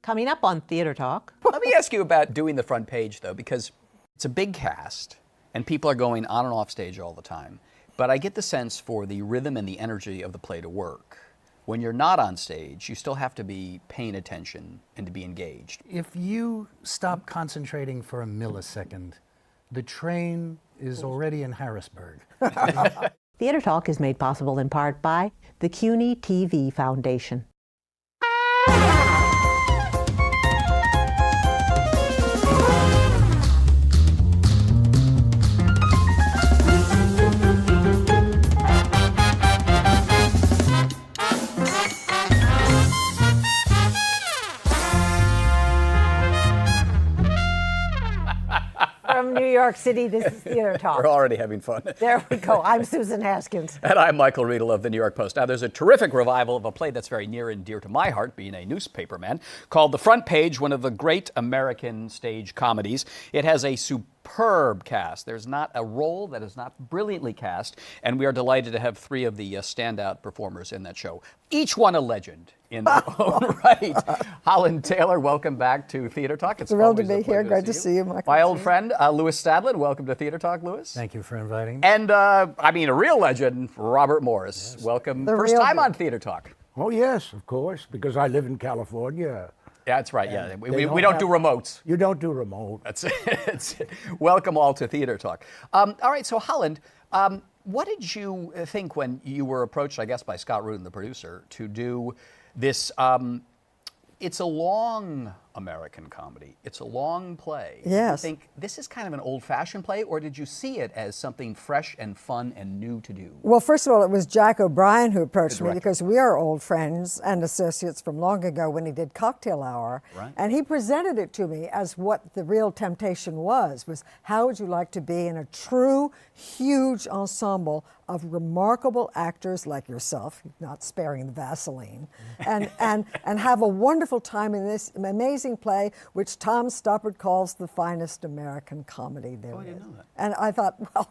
Coming up on Theater Talk. Let me ask you about doing the front page, though, because it's a big cast, and people are going on and off stage all the time. But I get the sense for the rhythm and the energy of the play to work. When you're not on stage, you still have to be paying attention and to be engaged. If you stop concentrating for a millisecond, the train is already in Harrisburg. Theater Talk is made possible in part by the CUNY TV Foundation. From New York City, this is Theater Talk. We're already having fun. There we go. I'm Susan Haskins. And I'm Michael Riedel of the New York Post. Now, there's a terrific revival of a play that's very near and dear to my heart, being a newspaperman, called The Front Page, one of the great American stage comedies. It has a superb cast. There's not a role that is not brilliantly cast, and we are delighted to have three of the standout performers in that show, each one a legend in their own right. Holland Taylor, welcome back to Theater Talk. It's thrilled to always a be here. pleasure Great to see you, Michael. My old friend, Louis Stadlen, welcome to Theater Talk, Louis. Thank you for inviting me. And, a real legend, Robert Morse. Yes. Welcome. First time on Theater Talk. Oh, yes, of course, because I live in California. Yeah, that's right. Yeah, we don't do remotes. You don't do remote. That's it. Welcome all to Theater Talk. All right, so Holland, what did you think when you were approached, I guess, by Scott Rudin, the producer, to do this? It's a long American comedy. It's a long play. Yes. Did you think this is kind of an old-fashioned play, or did you see it as something fresh and fun and new to do? Well, first of all, it was Jack O'Brien who approached me because we are old friends and associates from long ago when he did Cocktail Hour. Right. And he presented it to me as what the real temptation was how would you like to be in a true, huge ensemble of remarkable actors like yourself, not sparing the Vaseline, and have a wonderful time in this amazing play, which Tom Stoppard calls the finest American comedy there is. I didn't know that. And I thought, well,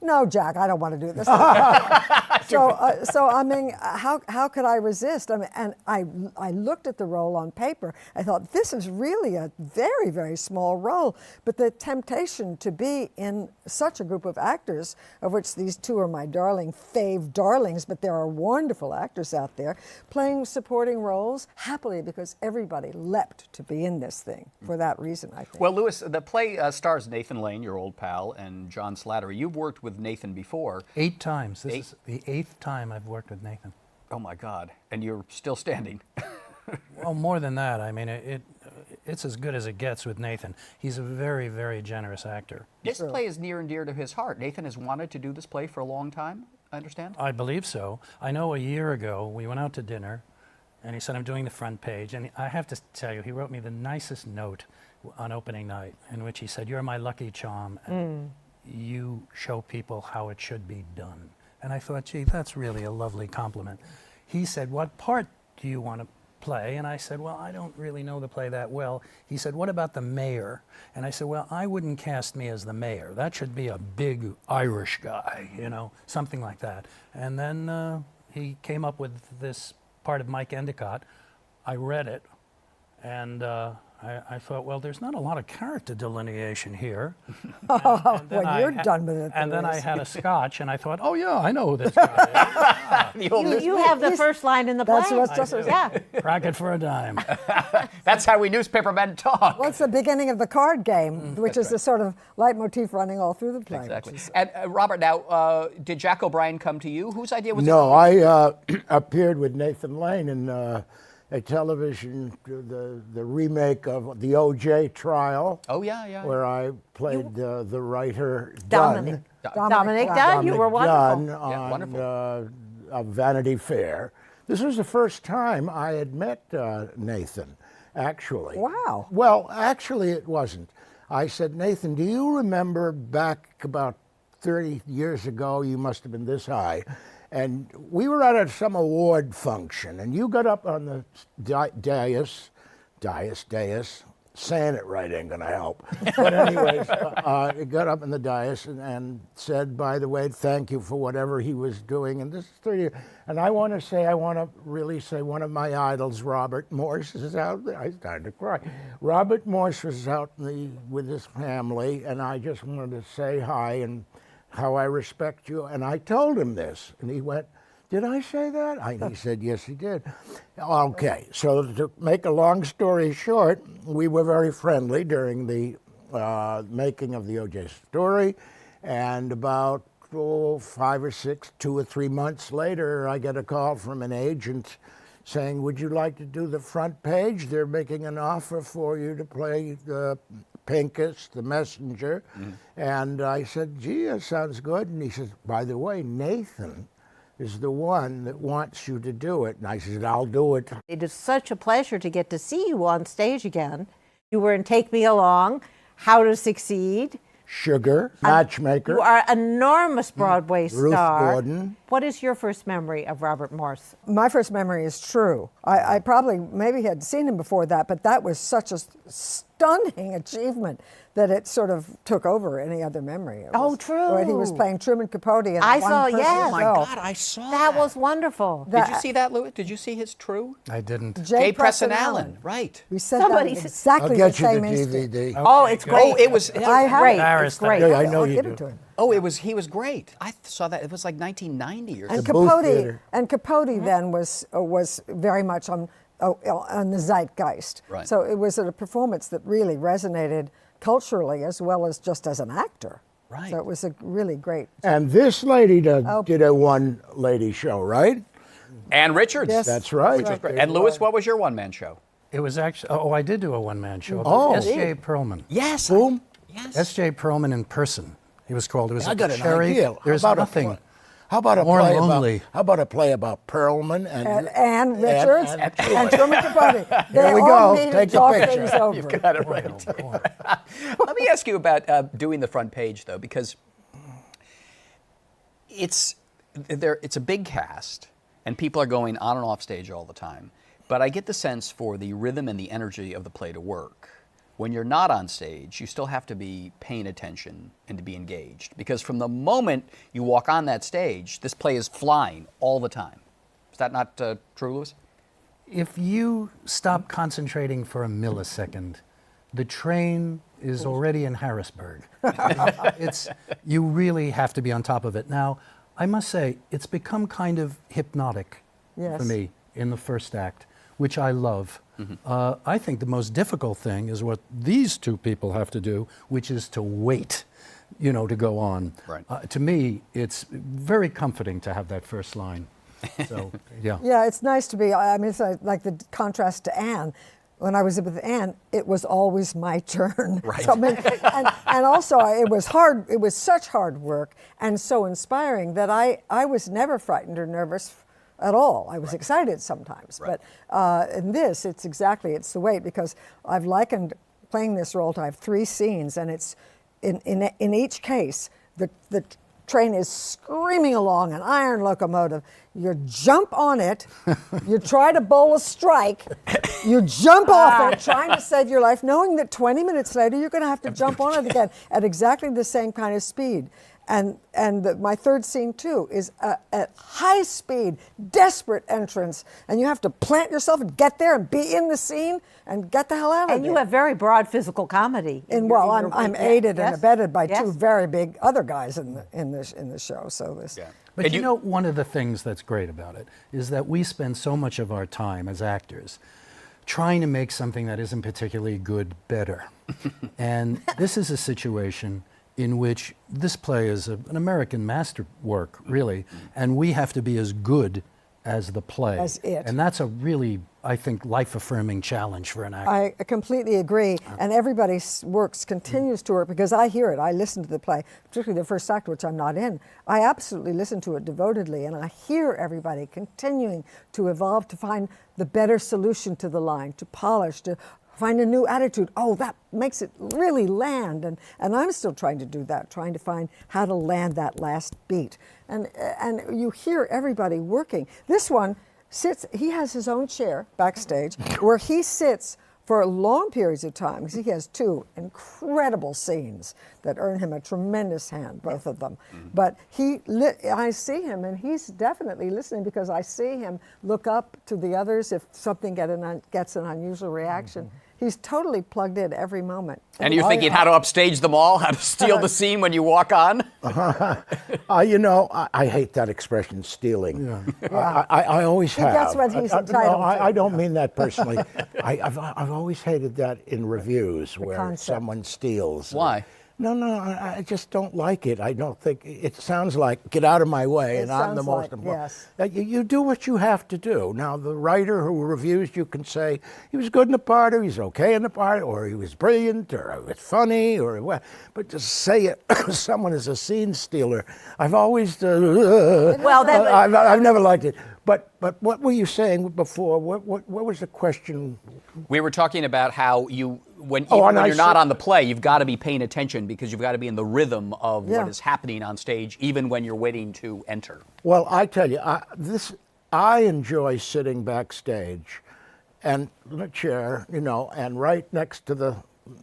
no, Jack, I don't want to do this. So I mean, how could I resist? I mean, and I looked at the role on paper. I thought, this is really a very, very small role. But the temptation to be in such a group of actors, of which these two are my fave darlings, but there are wonderful actors out there, playing supporting roles happily because everybody leapt to be in this thing for that reason, I think. Well, Louis, the play stars Nathan Lane, your old pal, and John Slattery. You've worked with Nathan before. 8 times. This is the 8th time I've worked with Nathan. Oh my God! And you're still standing. Well, more than that. I mean, it's as good as it gets with Nathan. He's a very, very generous actor. This play is near and dear to his heart. Nathan has wanted to do this play for a long time, I understand? I believe so. I know a year ago we went out to dinner, and he said, I'm doing the front page. And I have to tell you, he wrote me the nicest note on opening night, in which he said, you're my lucky charm, and you show people how it should be done. And I thought, gee, that's really a lovely compliment. He said, what part do you want to play? And I said, well, I don't really know the play that well. He said, what about the mayor? And I said, well, I wouldn't cast me as the mayor. That should be a big Irish guy, you know, something like that. And then he came up with this part of Mike Endicott. I read it, and I thought, well, there's not a lot of character delineation here. When you're done with it. And then I had a scotch, and I thought, oh, yeah, I know who this guy is. You have the first line in the play. Yeah. Crack it for a dime. That's how we newspapermen talk. Well, it's the beginning of the card game, which is the sort of leitmotif running all through the play. Exactly. And Robert, now, did Jack O'Brien come to you? Whose idea was it? No, I appeared with Nathan Lane in a television, the remake of the O.J. trial. Oh, yeah. Where I played the writer Dominic Dunn. You were wonderful. On wonderful. Vanity Fair. This was the first time I had met Nathan, actually. Wow. Well, actually it wasn't. I said, Nathan, do you remember back about 30 years ago, you must have been this high, and we were at some award function, and you got up on the dais, saying it right ain't gonna help. But anyways, he got up in the dais and said, by the way, thank you for whatever he was doing. And this is 30 years. And I want to really say one of my idols, Robert Morse, is out there. I started to cry. Robert Morse was out with his family, and I just wanted to say hi and how I respect you. And I told him this, and he went, did I say that? He said, yes, he did. Okay, so to make a long story short, we were very friendly during the making of the O.J. story, and about 5 or 6, 2 or 3 months later, I get a call from an agent saying, would you like to do the front page? They're making an offer for you to play Pincus, the messenger. And I said, gee, that sounds good. And he says, by the way, Nathan is the one that wants you to do it. And I said, I'll do it. It is such a pleasure to get to see you on stage again. You were in Take Me Along, How to Succeed. Sugar, Matchmaker. You are an enormous Broadway Ruth star. Gordon. What is your first memory of Robert Morse? My first memory is True. I probably maybe had seen him before that, but that was such a stunning achievement that it sort of took over any other memory. It Oh, was, True. When he was playing Truman Capote in I a saw, one-person yes. Oh my show. God, I saw That was wonderful. Did you see that, Louis? Did you see his True? I didn't. J. Preston Allen, right. We said Somebody that said- exactly I'll get the you the same instant. DVD. Oh, it's good. great. Oh, it was. I have great. it. It's Embarrassed great. Yeah, I know I'll you give do. it to him. Oh, he was great. I saw that. It was like 1990 or And something. Booth Capote, Theater. then was very much on the zeitgeist. Right. So it was a performance that really resonated culturally as well as just as an actor. Right. So it was a really great. And this lady did a one-lady show, right? Ann Richards. Yes. That's right. Which was great. And Louis, what was your one-man show? It was actually, I did do a one-man show. Oh. S.J. Perlman. Yes. Whom? Yes. S.J. Perlman in person. He was called. It was I at got the an Cherry. idea. There's nothing. How about a more play lonely. How about a play about Perlman and Ann Richards and Truman Capote. They There we all go. need Take to the talk picture. things over. You've got it right. Let me ask you about doing the front page, though, because it's a big cast, and people are going on and off stage all the time. But I get the sense for the rhythm and the energy of the play to work. When you're not on stage, you still have to be paying attention and to be engaged. Because from the moment you walk on that stage, this play is flying all the time. Is that not true, Louis? If you stop concentrating for a millisecond, the train is already in Harrisburg. You really have to be on top of it. Now, I must say, it's become kind of hypnotic Yes. for me in the first act, which I love. I think the most difficult thing is what these two people have to do, which is to wait, to go on. Right. To me, it's very comforting to have that first line. So, yeah. Yeah, it's nice to be. I mean, it's like the contrast to Anne. When I was with Anne, it was always my turn. Right. So, I mean, and also it was hard. It was such hard work and so inspiring that I was never frightened or nervous at all. I was excited sometimes, Right. but in this, it's the weight, because I've likened playing this role to I have 3 scenes, and it's in each case the train is screaming along, an iron locomotive. You jump on it, you try to bowl a strike, you jump off it, trying to save your life, knowing that 20 minutes later you're going to have to jump on it again at exactly the same kind of speed. And my third scene too is at high speed, desperate entrance, and you have to plant yourself and get there and be in the scene and get the hell out of there. And you have very broad physical comedy. I'm aided and Yes. abetted by Yes. 2 very big other guys in the show. So this. Yeah. But And you know, one of the things that's great about it is that we spend so much of our time as actors trying to make something that isn't particularly good better. And this is a situation in which this play is an American masterwork, really, and we have to be as good as the play. As it. And that's a really, I think, life-affirming challenge for an actor. I completely agree, and everybody continues to work, because I hear it. I listen to the play, particularly the first act, which I'm not in. I absolutely listen to it devotedly, and I hear everybody continuing to evolve, to find the better solution to the line, to polish, to find a new attitude. Oh, that makes it really land, and I'm still trying to do that, trying to find how to land that last beat. And you hear everybody working. This one sits, he has his own chair backstage where he sits for long periods of time, because he has 2 incredible scenes that earn him a tremendous hand, both of them. But I see him, and he's definitely listening, because I see him look up to the others if something gets an unusual reaction. He's totally plugged in every moment. And you're thinking how to upstage them all, how to steal the scene when you walk on? You know, I hate that expression, stealing. I always have. That's what he's entitled no, to. I don't mean that personally. I've always hated that in reviews where concept. someone steals. Why? No, I just don't like it. I don't think it sounds like get out of my way, and I'm the sounds most like, important. yes. You do what you have to do. Now, the writer who reviews, you can say he was good in the part, or he's okay in the part, or he was brilliant, or it was funny, or what. But to say it, someone is a scene stealer, I've always I've never liked it. But what were you saying before? What was the question? We were talking about how when you're not on the play, you've got to be paying attention, because you've got to be in the rhythm of what is happening on stage, even when you're waiting to enter. Well, I tell you, I enjoy sitting backstage, and in a chair, you know, and right next to the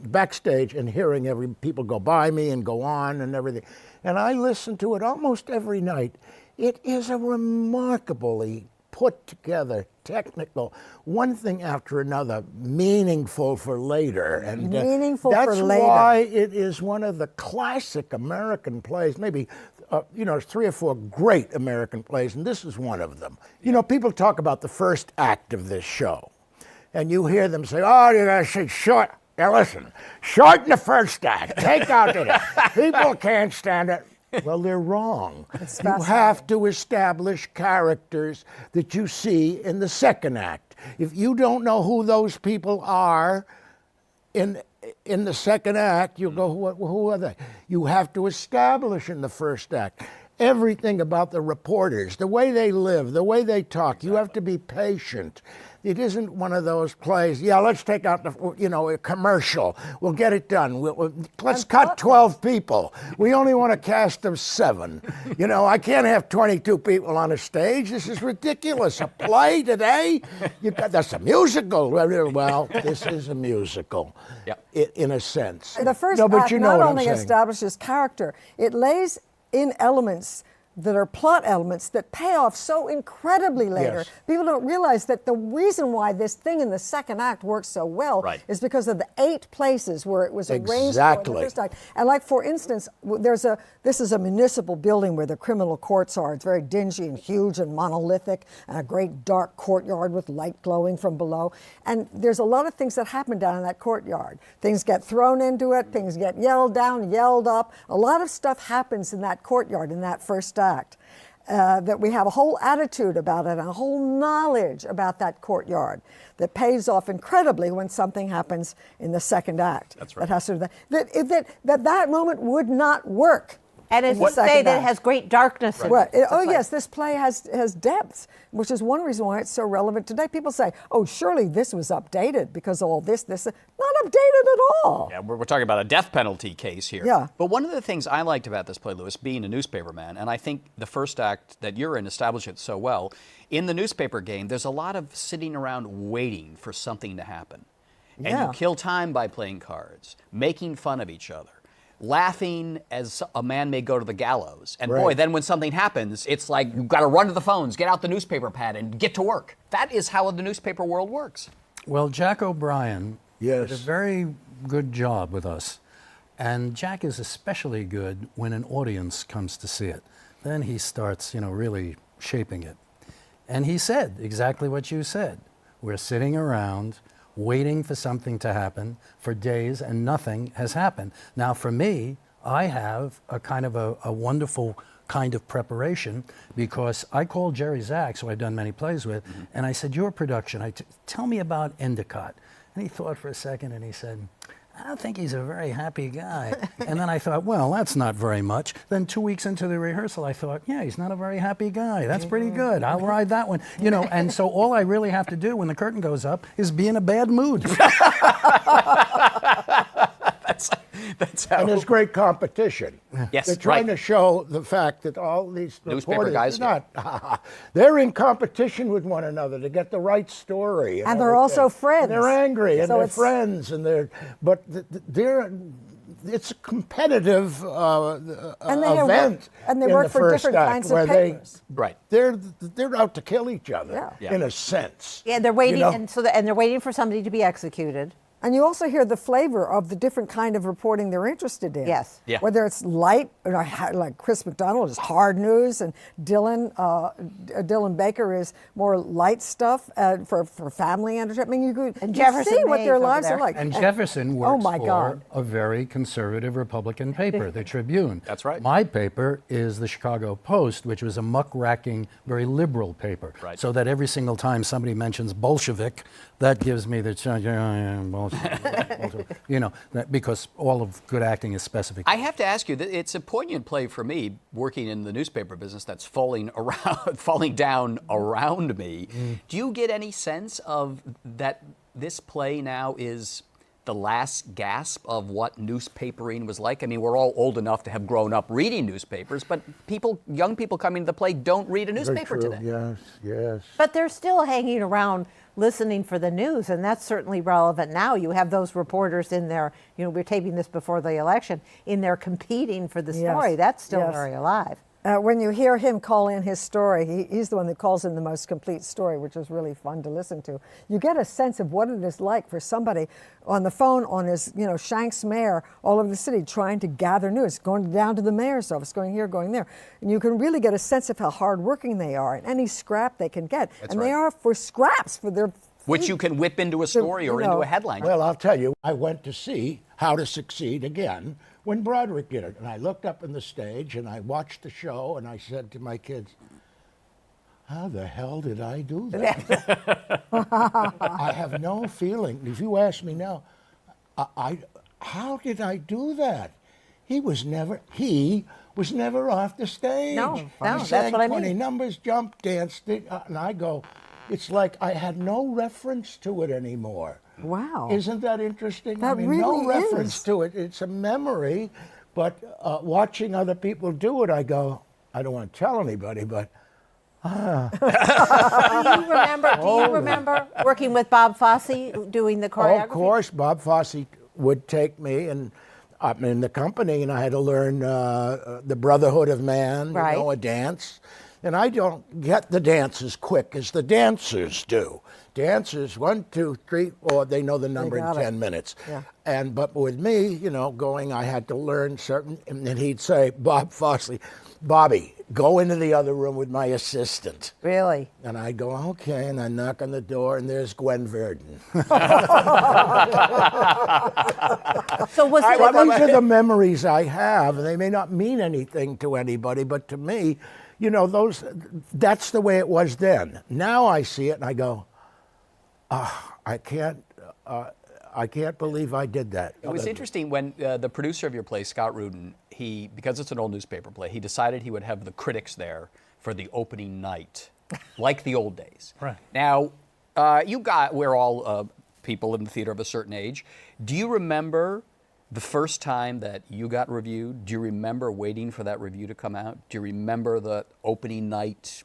backstage, and hearing people go by me and go on and everything, and I listen to it almost every night. It is a remarkably put together, technical, one thing after another, meaningful for later. And Meaningful for later. That's why it is one of the classic American plays, maybe, 3 or 4 great American plays, and this is one of them. You know, people talk about the first act of this show, and you hear them say, oh, you gotta say short. Now listen, shorten the first act, take out it. People can't stand it. Well, they're wrong. You have to establish characters that you see in the second act. If you don't know who those people are in the second act, you'll go, who are they? You have to establish in the first act everything about the reporters, the way they live, the way they talk. You have to be patient. It isn't one of those plays, let's take out a commercial. We'll get it done. Let's cut 12 people. We only want a cast of 7. I can't have 22 people on a stage. This is ridiculous. A play today? That's a musical. Well, this is a musical, in a sense. The first but act you know not what only I'm saying. establishes character, it lays in elements that are plot elements that pay off so incredibly later. Yes. People don't realize that the reason why this thing in the second act works so well is because of the 8 places where it was arranged for in the first act. And like, for instance, this is a municipal building where the criminal courts are. It's very dingy and huge and monolithic, and a great dark courtyard with light glowing from below. And there's a lot of things that happen down in that courtyard. Things get thrown into it, things get yelled down, yelled up. A lot of stuff happens in that courtyard in that first act. That we have a whole attitude about it and a whole knowledge about that courtyard that pays off incredibly when something happens in the second act. That's right. That has to that moment would not work. And it's to say that it has great darkness. Right. Yes, this play has depth, which is one reason why it's so relevant today. People say, oh, surely this was updated because of all this. Not updated at all. Yeah, we're talking about a death penalty case here. Yeah. But one of the things I liked about this play, Louis, being a newspaperman, and I think the first act that you're in established it so well, in the newspaper game, there's a lot of sitting around waiting for something to happen. And you kill time by playing cards, making fun of each other, laughing as a man may go to the gallows. And boy, then when something happens, it's like you've got to run to the phones, get out the newspaper pad, and get to work. That is how the newspaper world works. Well, Jack O'Brien did a very good job with us. And Jack is especially good when an audience comes to see it. Then he starts, really shaping it. And he said exactly what you said. We're sitting around waiting for something to happen for days, and nothing has happened. Now, for me, I have a kind of a wonderful kind of preparation, because I called Jerry Zaks, who I've done many plays with, and I said, your production, tell me about Endicott. And he thought for a second, and he said, I don't think he's a very happy guy. And then I thought, well, that's not very much. Then 2 weeks into the rehearsal, I thought, yeah, he's not a very happy guy. That's pretty good. I'll ride that one. And so all I really have to do when the curtain goes up is be in a bad mood. That's how. And there's great competition. Yes, They're trying right. to show the fact that all these Newspaper reporters guys, are not. They're in competition with one another to get the right story. And they're also everything. friends. And they're angry, and So they're it's- friends, and it's a competitive And they event. and they in work the for first different act kinds where of papers. Right. They're out to kill each other Yeah. in a sense. Yeah, they're waiting, You know? and they're waiting for somebody to be executed. And you also hear the flavor of the different kind of reporting they're interested in. Yes. Yeah. Whether it's light, like Chris McDonald is hard news, and Dylan Baker is more light stuff for family entertainment. You could And you Jefferson see what Mays their over lives there. are like. And Jefferson oh works my for God. a very conservative Republican paper, the Tribune. That's right. My paper is the Chicago Post, which was a muckraking, very liberal paper. Right. So that every single time somebody mentions Bolshevik, that gives me the Bolshevik. Because all of good acting is specific. I have to ask you, it's a poignant play for me, working in the newspaper business, that's falling down around me. Do you get any sense of that this play now is the last gasp of what newspapering was like? I mean, we're all old enough to have grown up reading newspapers, but young people coming to the play don't read a Very newspaper true. today. Yes. But they're still hanging around listening for the news, and that's certainly relevant now. You have those reporters in there, we're taping this before the election, in there competing for the story. Yes. That's still Yes. very alive. When you hear him call in his story, he's the one that calls in the most complete story, which is really fun to listen to. You get a sense of what it is like for somebody on the phone on his, Shanks Mayor all over the city trying to gather news, going down to the mayor's office, going here, going there. And you can really get a sense of how hardworking they are and any scrap they can get. That's and they right. are for scraps for their Which you can whip into a story or into a headline. Well, I'll tell you, I went to see How to Succeed again when Broderick did it. And I looked up in the stage and I watched the show and I said to my kids, how the hell did I do that? I have no feeling. If you ask me now, how did I do that? He was never off the stage. No, He that's sang what I 20 mean. numbers, jumped, danced, and I go, it's like I had no reference to it anymore. Wow. Isn't that interesting? That no really reference is. to it. It's a memory, but watching other people do it, I go, I don't want to tell anybody, but Do you remember working with Bob Fosse doing the choreography? of course, Bob Fosse would take me, and I'm in the company, and I had to learn the Brotherhood of Man, Right. a dance. And I don't get the dance as quick as the dancers do. Dancers, 1, 2, 3, or they know the number in got it. 10 minutes. Yeah. But with me, going, I had to learn certain, and he'd say, Bob Fosse, Bobby, go into the other room with my assistant. Really? And I'd go, okay, and I knock on the door, and there's Gwen Verdon. So was it? Well, these are the memories I have, and they may not mean anything to anybody, but to me, that's the way it was then. Now I see it and I go, I can't believe I did that. It was interesting when the producer of your play, Scott Rudin, because it's an old newspaper play, he decided he would have the critics there for the opening night, like the old days. Right. Now, we're all people in the theater of a certain age. Do you remember the first time that you got reviewed? Do you remember waiting for that review to come out? Do you remember the opening night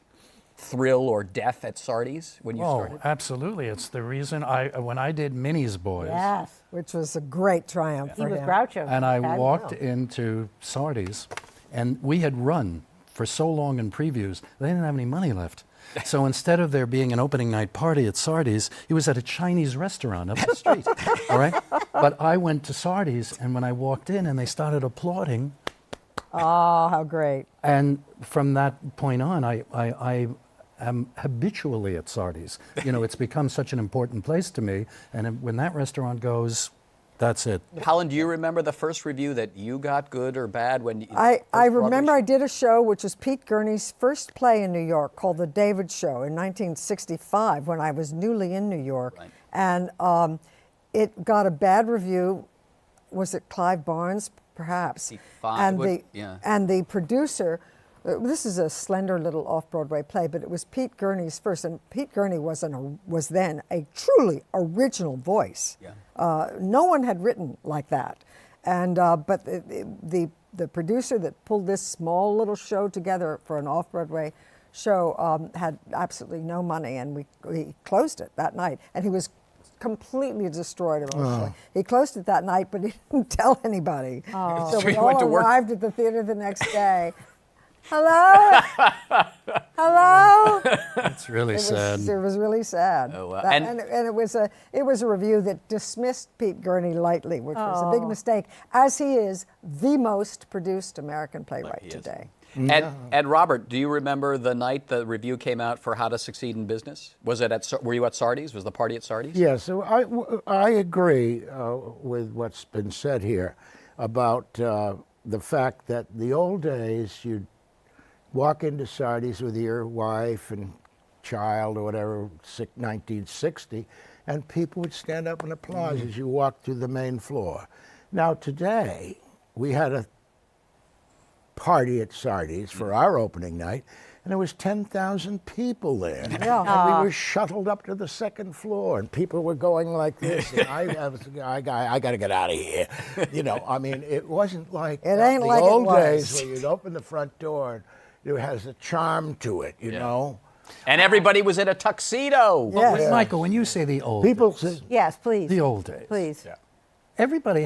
thrill or death at Sardi's when you started? Absolutely. It's the reason when I did Minnie's Boys, Yes. Which was a great triumph He for was him. Groucho. and I Bad walked Bill. into Sardi's, and we had run for so long in previews, they didn't have any money left. So instead of there being an opening night party at Sardi's, he was at a Chinese restaurant up the street. All right? But I went to Sardi's, and when I walked in and they started applauding, Oh, how great. and from that point on, I am habitually at Sardi's. It's become such an important place to me, and when that restaurant goes, that's it. Holland, do you remember the first review that you got, good or bad? I remember I did a show which was Pete Gurney's first play in New York called The David Show in 1965 when I was newly in New York. Right. And it got a bad review. Was it Clive Barnes? Perhaps. 65, And yeah. and the producer, this is a slender little off-Broadway play, but it was Pete Gurney's first, and Pete Gurney was then a truly original voice. Yeah. No one had written like that. And but the producer that pulled this small little show together for an off-Broadway show had absolutely no money, and we closed it that night. And he was completely destroyed emotionally. He closed it that night, but he didn't tell anybody. So we you went all to work. arrived at the theater the next day. Hello? Hello? It's really sad. It was really sad. Oh, wow. And it was a review that dismissed Pete Gurney lightly, which was a big mistake, as he is the most produced American playwright He is. today. And Robert, do you remember the night the review came out for How to Succeed in Business? Was it were you at Sardi's? Was the party at Sardi's? Yeah, so I agree with what's been said here about the fact that the old days you'd walk into Sardi's with your wife and child or whatever, 1960, and people would stand up and applaud as you walked through the main floor. Now today, we had a party at Sardi's for our opening night, and there was 10,000 people there. Yeah. And we were shuttled up to the second floor, and people were going like this. And I got to get out of here. You know, I mean, it wasn't like It ain't the like it old was. days where you'd open the front door and it has a charm to it, you know. And everybody was in a tuxedo. Yes. Yeah. Michael, when you say the old People days, say, Yes, please. the old days, Please. everybody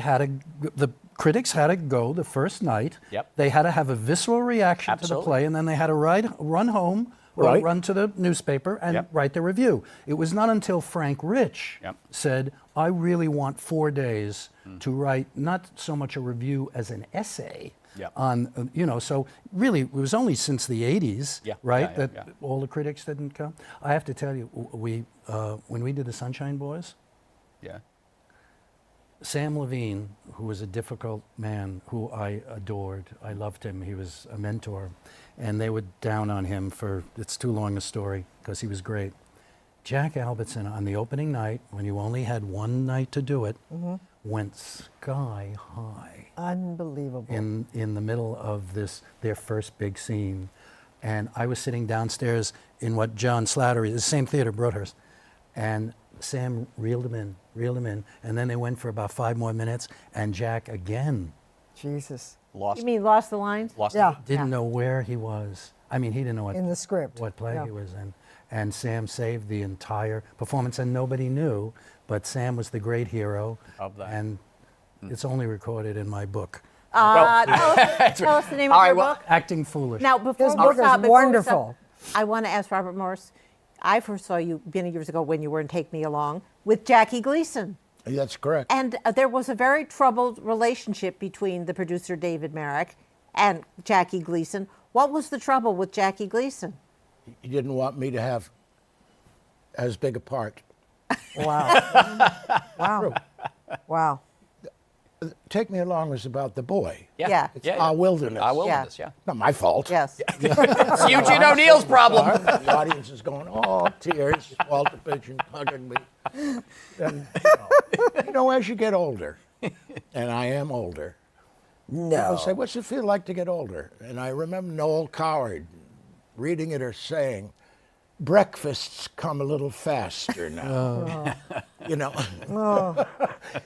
the critics had to go the first night. Yep. They had to have a visceral reaction to the Absolutely. play, and then they had to run home or Right. run to the newspaper and Yep. write the review. It was not until Frank Rich Yep. said, I really want 4 days to write not so much a review as an essay. Yep. On, so really it was only since the 80s, Yeah, right, yeah, that yeah. all the critics didn't come. I have to tell you, when we did the Sunshine Boys, Yeah. Sam Levine, who was a difficult man who I adored, I loved him, he was a mentor, and they were down on him for, it's too long a story, because he was great. Jack Albertson, on the opening night, when you only had one night to do it, went sky high Unbelievable. in the middle of their first big scene. And I was sitting downstairs in what John Slattery, the same theater, Broadhurst, and Sam reeled him in, and then they went for about 5 more minutes, and Jack again Jesus. Lost. You mean lost the lines? Lost. Yeah. didn't know where he was. I mean, he didn't know In the script. what play Yeah. he was in. And Sam saved the entire performance, and nobody knew, but Sam was the great hero. Of that. And it's only recorded in my book, Tell us the name All of right, your well, book. Acting Foolish. Now, before His we book is stop, wonderful. I want to ask Robert Morse. I first saw you many years ago when you were in Take Me Along with Jackie Gleason. that's correct. And there was a very troubled relationship between the producer David Merrick and Jackie Gleason. What was the trouble with Jackie Gleason? He didn't want me to have as big a part. Wow. Wow. Wow. Take Me Along was about the boy. Yeah. It's our wilderness. Our wilderness, yeah. Not my fault. Yes. It's Eugene O'Neill's problem. The audience is going, oh, tears. Walter Pigeon hugging me. And, as you get older, and I am older, people say, what's it feel like to get older? And I remember Noel Coward reading it or saying, breakfasts come a little faster now.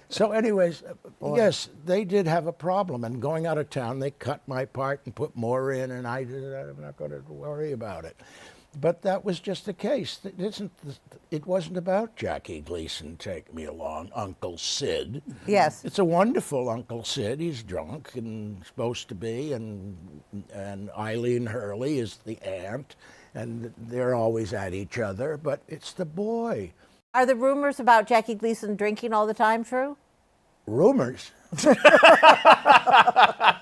So anyways, yes, they did have a problem. And going out of town, they cut my part and put more in, and I'm not going to worry about it. But that was just the case. It wasn't about Jackie Gleason, Take Me Along, Uncle Sid. Yes. It's a wonderful Uncle Sid. He's drunk and supposed to be, and Eileen Hurley is the aunt, and they're always at each other, but it's the boy. Are the rumors about Jackie Gleason drinking all the time true? Rumors.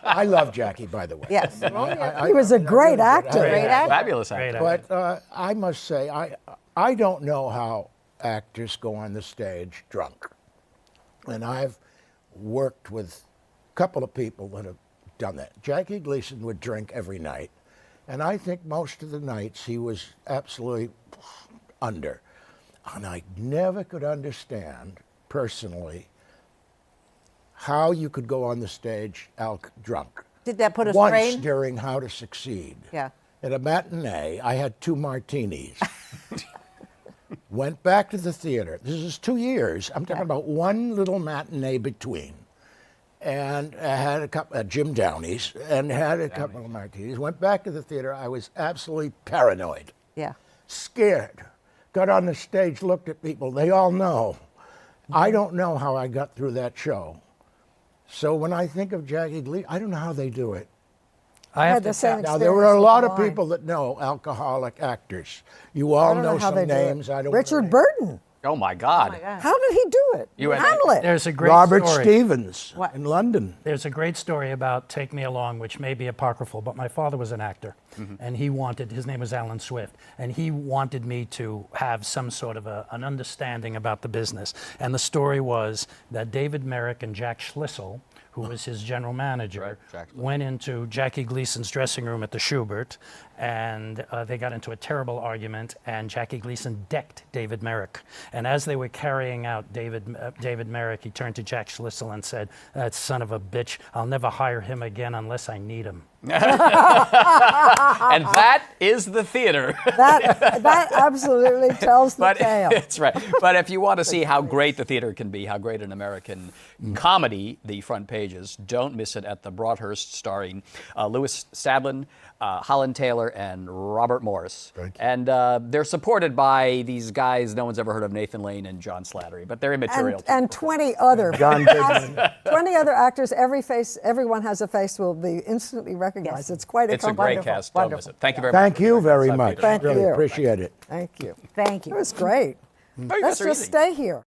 I love Jackie, by the way. Yes. He was a great actor. Great actor. Fabulous actor. But I must say, I don't know how actors go on the stage drunk. And I've worked with a couple of people that have done that. Jackie Gleason would drink every night. And I think most of the nights he was absolutely under. And I never could understand, personally, how you could go on the stage drunk. Did that put a Once strain? during How to Succeed. Yeah. At a matinee, I had 2 martinis. Went back to the theater. This is 2 years. I'm talking about one little matinee between. and I had a couple at Jim Downey's, and had a couple of martinis. Went back to the theater. I was absolutely paranoid, Yeah. scared. Got on the stage, looked at people. They all know. I don't know how I got through that show. So when I think of Jackie Gleason, I don't know how they do it. I had have the to same Now, there were a experience lot with of wine. people that know alcoholic actors. You I all don't know how some they do it. names. I don't Richard Burton. Oh my God. my God. How did he do it? You had- Hamlet. There's a great Robert story. Stevens What? in London. There's a great story about Take Me Along, which may be apocryphal, but my father was an actor, and he wanted, his name was Alan Swift, and he wanted me to have some sort of an understanding about the business. And the story was that David Merrick and Jack Schlissel, who was his general manager, Right, Jack Schlissel. went into Jackie Gleason's dressing room at the Schubert, and they got into a terrible argument, and Jackie Gleason decked David Merrick. And as they were carrying out David Merrick, he turned to Jack Schlissel and said, "That son of a bitch, I'll never hire him again unless I need him." And that is the theater. That absolutely tells the But tale. it's right. But if you want to see how great the theater can be, how great an American comedy, the front pages, don't miss it at the Broadhurst, starring Louis Stadlen, Holland Taylor, and Robert Morse. Thank you. And they're supported by these guys no one's ever heard of, Nathan Lane and John Slattery, but they're immaterial. And 20 other John Goodman. 20 other actors. Everyone has a face will be instantly recognized. It's quite It's a great cast. Don't miss it. Thank you very much. Thank you very much. Thank really you. appreciate it. Thank you. Thank It you. was great. Oh, you Let's guys are just easy. stay here.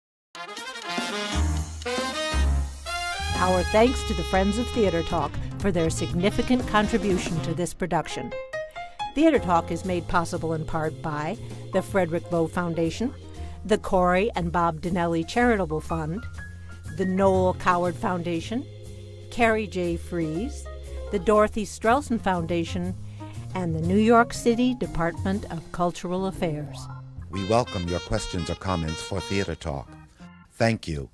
Our thanks to the Friends of Theater Talk for their significant contribution to this production. Theater Talk is made possible in part by the Frederick Lowe Foundation, the Corey and Bob Dinelli Charitable Fund, the Noel Coward Foundation, Carrie J. Fries, the Dorothy Strelson Foundation, and the New York City Department of Cultural Affairs. We welcome your questions or comments for Theater Talk. Thank you